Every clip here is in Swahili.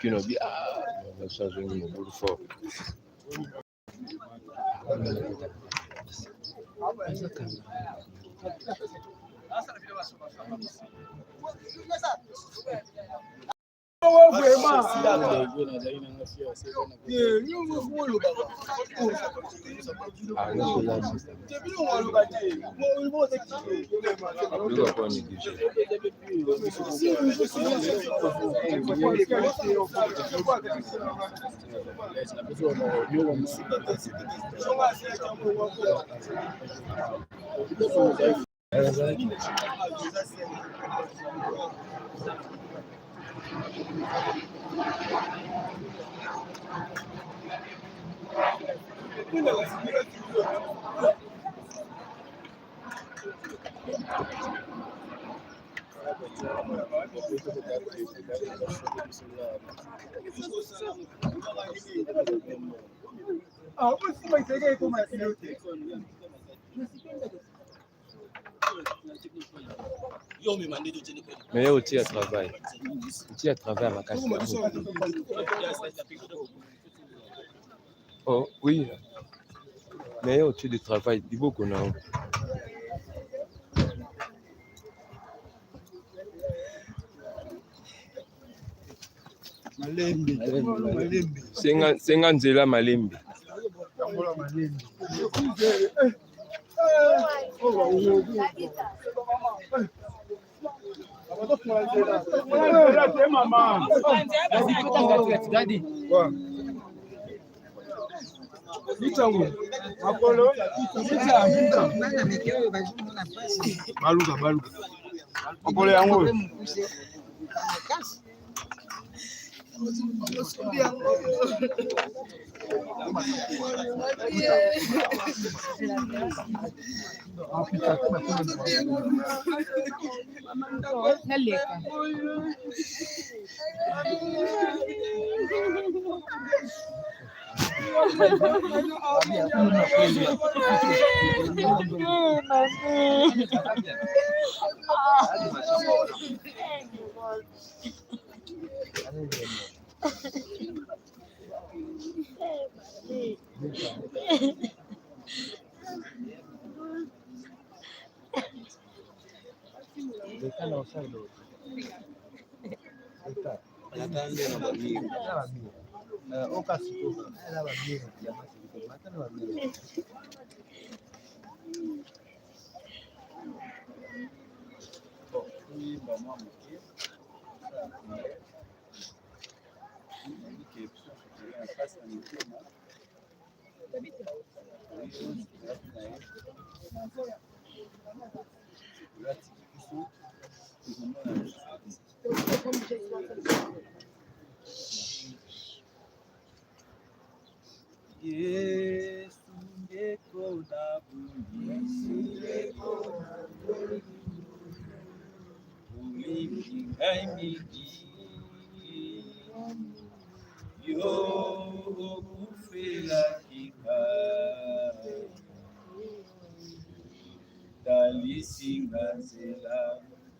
kino bi ça je me boule fort. Mais aussi à travail. Aussi à travers la casse. Oh oui. Mais au-dessus du travail, du beaucoup non. Senga nzela malembe.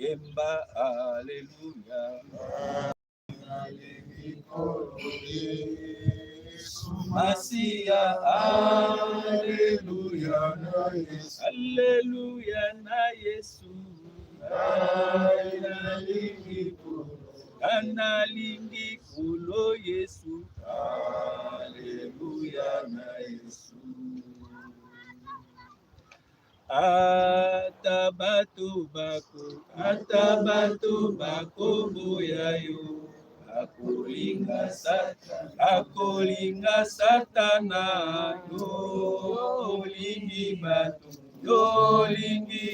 Gemba, hallelujah. Masia, hallelujah. Hallelujah na Yesu. Analingi kulo Yesu. Hallelujah na Yesu. Atabatu bako boyayo. Akolinga satana yo lingi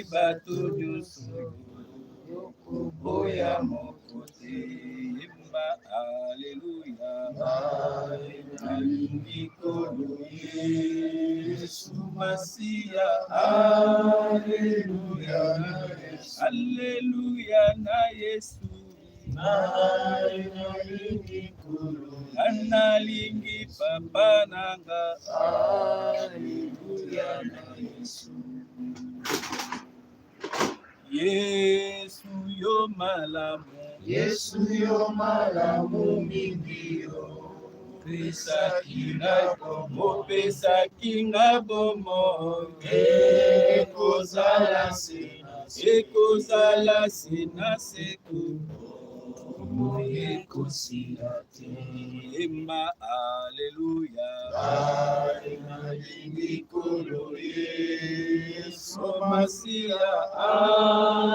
batu nyusu boya mokote imba haleluya alingi kolo Yesu Masia haleluya na Yesu analingi papa nanga haleluya na Yesu Yesu yo malamu, Yesu yo malamu mingi yo. pesa kinga bomo, pesa kinga bomo, Ekozala sena ekozala sena seko, ekosila te. yemba aleluya. Nalingi kolo Yesu Masiya,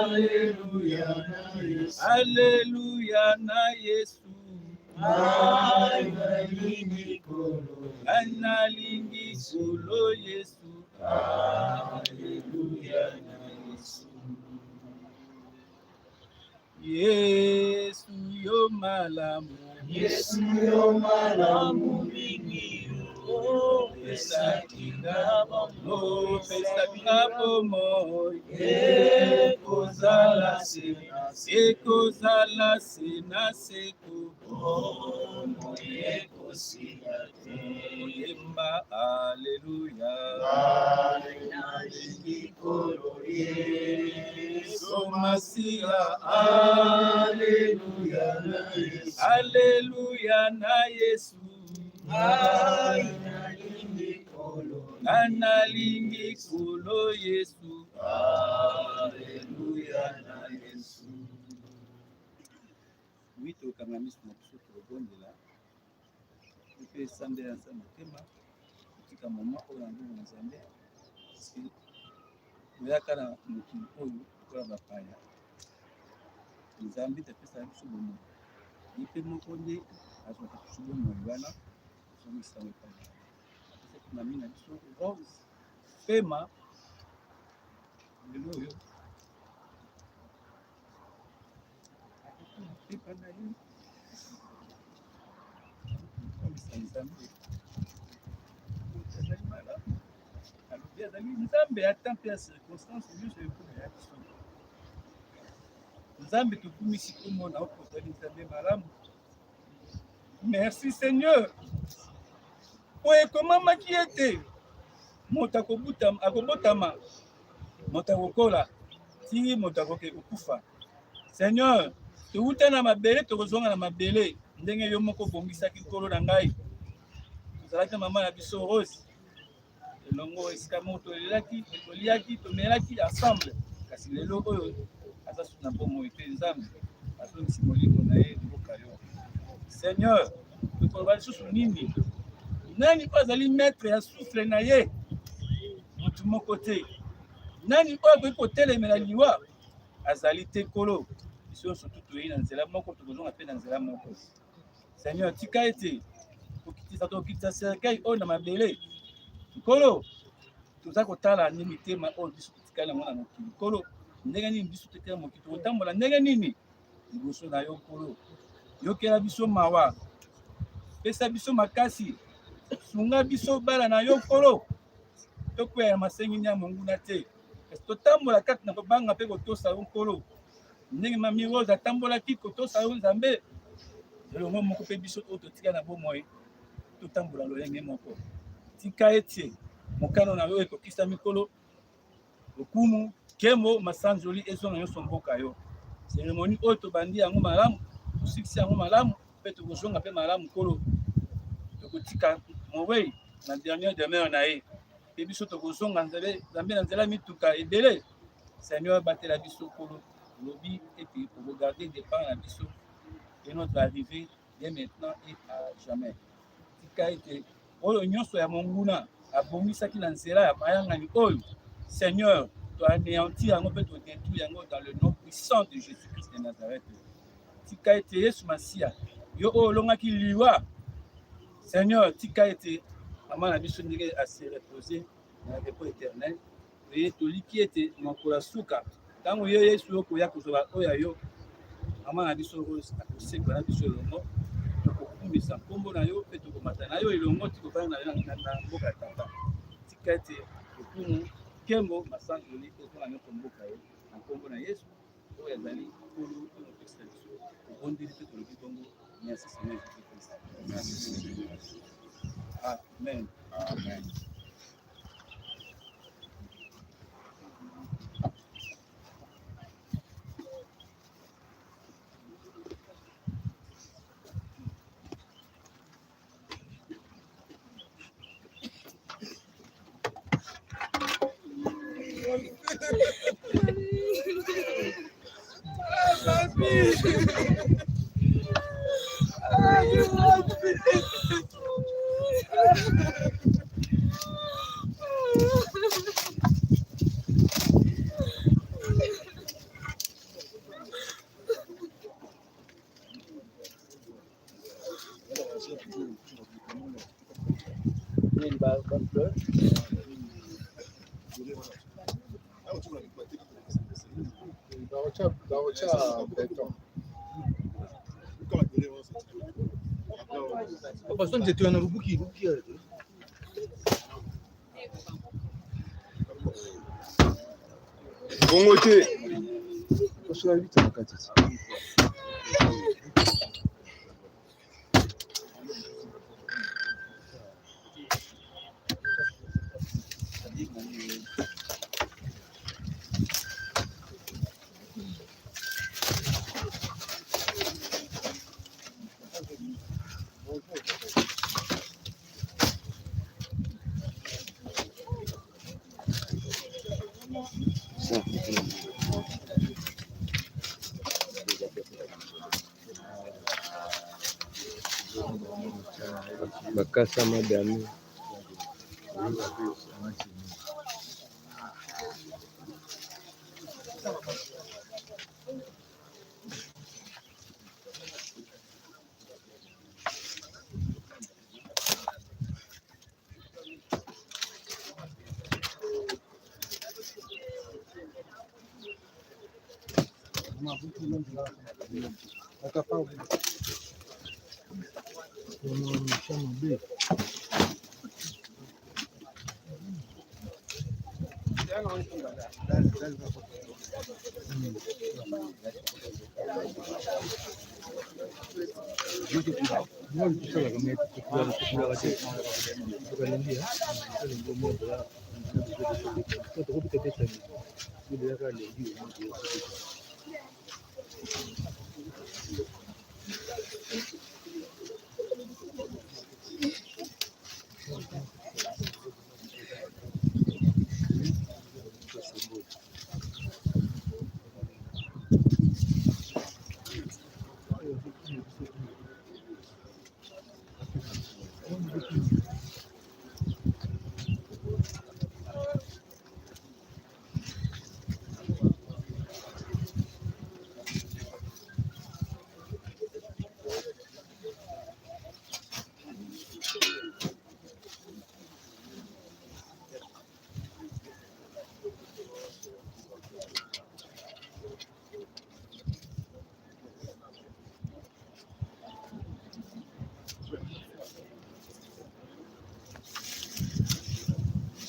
Aleluya na Yesu. aleluya na Yesu, Nalingi kolo analingi kolo Yesu, Aleluya na Yesu. Yesu yo malamu, Yesu yo malamu mingi yo. pesa kinga bomo, pesa kinga bomo, Ekozala sena ekozala sena seko, bomo ekosila te. yemba aleluya. Nalingi kolo Yesu Masiya, Aleluya na Yesu. aleluya na Yesu, Nalingi kolo analingi kolo Yesu, Aleluya na Yesu. wito kama misu na biso tobondela mpe esambela nsa motema tika mama oyo na ngongo na Nzambe toyaka na mokili oyo lokola bapaya. Nzambe tapesa biso bomoi ye mpe moko nde azwaka biso bomoi wana azongisango epai apesaki mami na biso rose pema lelo oyo pepa na ye komisa Nzambe azali malamu alobi azali Nzambe ata mpe ya circonstance nyonso ekomeya biso. Nzambe tokumisi komona okozali Nzambe malamu. Merci Seigneur po ekomamaki ete moto akobotama moto akokola ti moto akoke kokufa. Seigneur towuta na mabele tokozonga na mabele ndenge yo moko obongisaki nkolo na ngai. Tozalaki na mama na biso Rose elongo esika moko tolelaki toliaki tomelaki ensemble, kasi lelo oyo aza su na bomoi mpe Nzambe azongisi molimo na ye mboka yo. Seigneur tokoloba lisusu nini? Nani oyo azali maître ya souffle na ye? Motu moko te. Nani oyo akoki kotelemela liwa? Azali te nkolo. Biso nyonso toyei na nzela moko tokozonga mpe na nzela moko. Seigneur tika ete tokitisa cercueil oyo na mabele nkolo toza kotala nde mitema oyo biso totikali yango na mokili nkolo ndenge nini biso totikali mokili tokotambola ndenge nini liboso na yo nkolo yokela biso mawa pesa biso makasi sunga biso bala na yo nkolo tokwea masengi ya monguna te kasi totambola kati na kobanga mpe kotosa yo nkolo ndenge mami Rose atambolaki kotosa yo Nzambe elongo moko mpe biso oyo totikali na bomoi totambola lolenge moko tika ete mokano na yo ekokisami nkolo lokumu kembo masanzoli ezonga nyonso mboka yo. Seremoni oyo tobandi yango malamu tosikisi yango malamu mpe tokozonga mpe malamu nkolo tokotika mowei na dernière demeure na ye mpe biso tokozonga Nzambe na nzela mituka ebele. Seigneur batela biso nkolo lobi ete okogarde départ na biso et notre arrivée dès maintenant et à jamais. Tika ete oyo nyonso ya monguna abongisaki na nzela ya mayangani oyo Seigneur toanéantir yango mpe todétruire yango dans le nom puissant de Jésus-Christ de Nazareth. Tika ete Yesu Masiya yo oyo olongaki liwa Seigneur tika ete mama na biso ndenge ase reposer na repos éternel oye toliki ete mokolo suka ntango yo Yesu okoya kozwa oyo yo mama na biso Rose akosekwa na biso elongo tokokumisa nkombo na yo mpe tokomata na yo elongo tikofana na mboka ya tata. Tika ete lokumu kembo masanzoli ezonga nyonso mboka yo na nkombo na Yesu oyo azali nkolo oyo opesisa biso obondeli mpe tolobi bongo merci Seigneur Jésus-Christ. Amen. Amen. Papa, sonde tu anarubuki rubuki. Bongo te. Kwa vita nakati. Bakasa madame.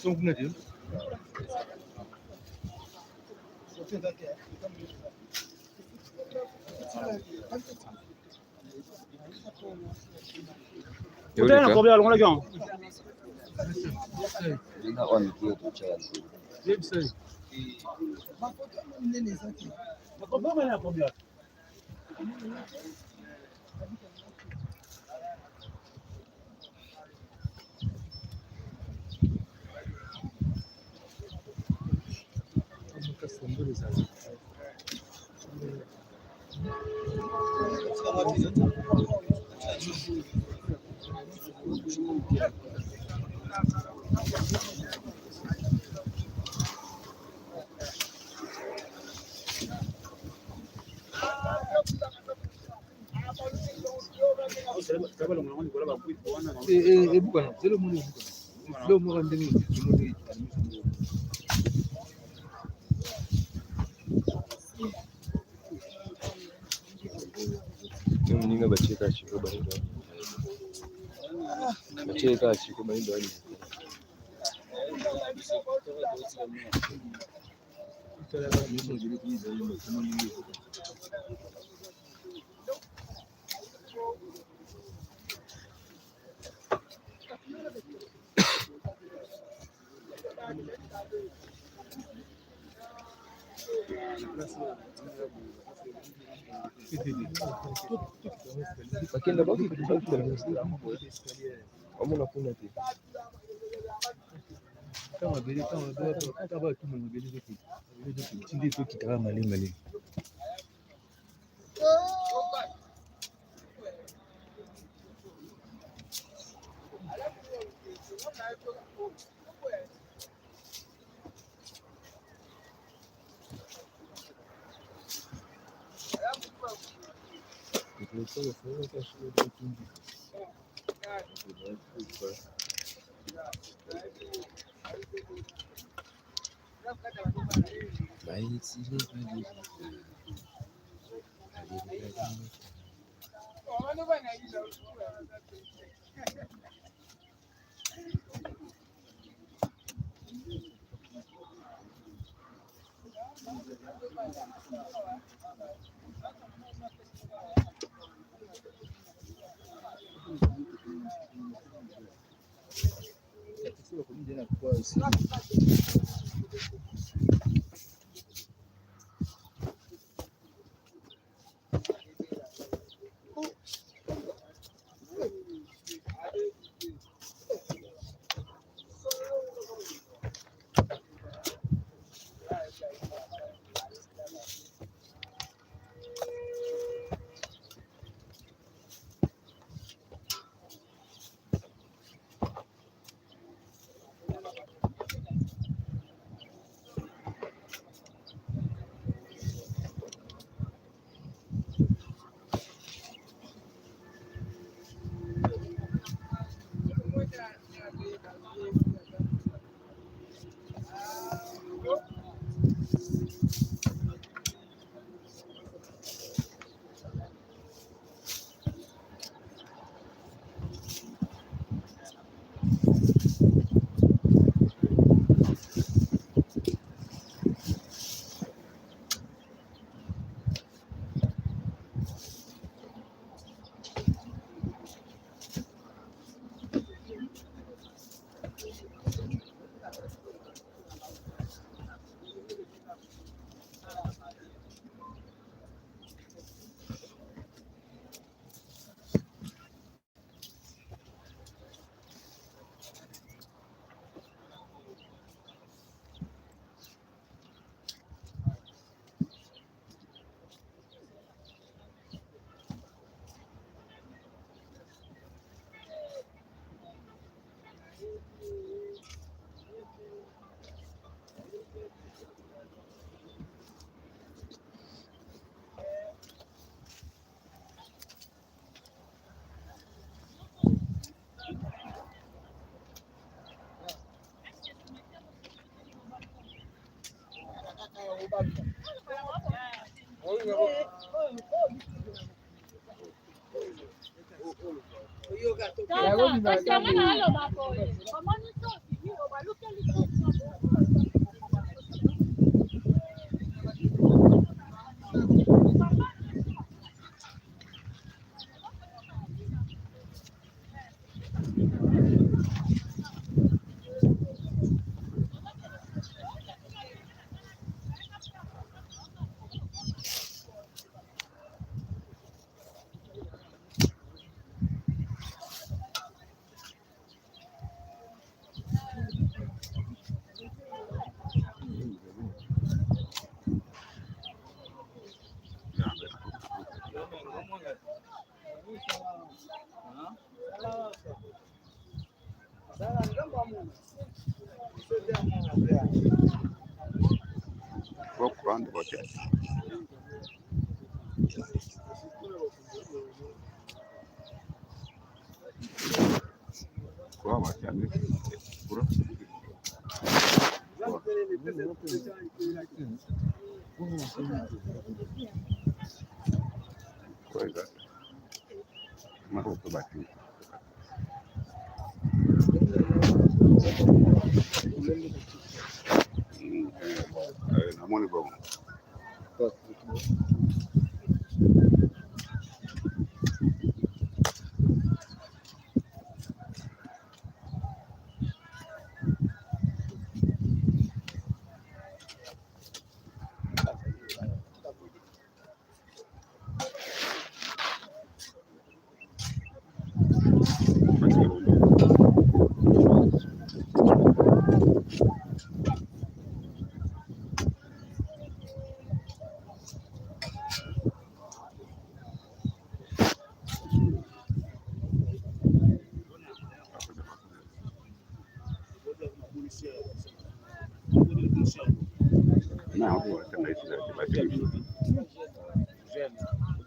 Son kuna diyor. Utana combien on l'a Ninga bacheka chiko baindo. Bacheka chiko baindo ali. Lakini baki kama unafuna tu kama vile kama tu mwenye vile tu tindi tu kitaka mali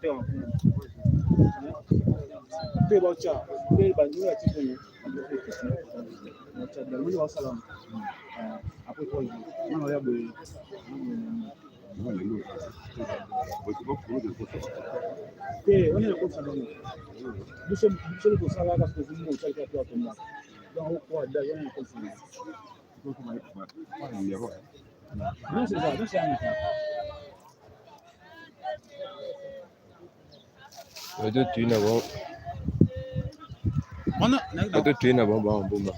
Pe bacha, pe bandu ya tikono. Bacha dalili wa salam. Après quoi, on a boy. Pe, on est comme ça. Nous sommes pour ça là parce que nous sommes à toi comme ça. Donc quoi, d'ailleurs on est comme ça. Non, c'est ça, c'est un Watu tuina bon. Mana? Watu tuina bon bon bon.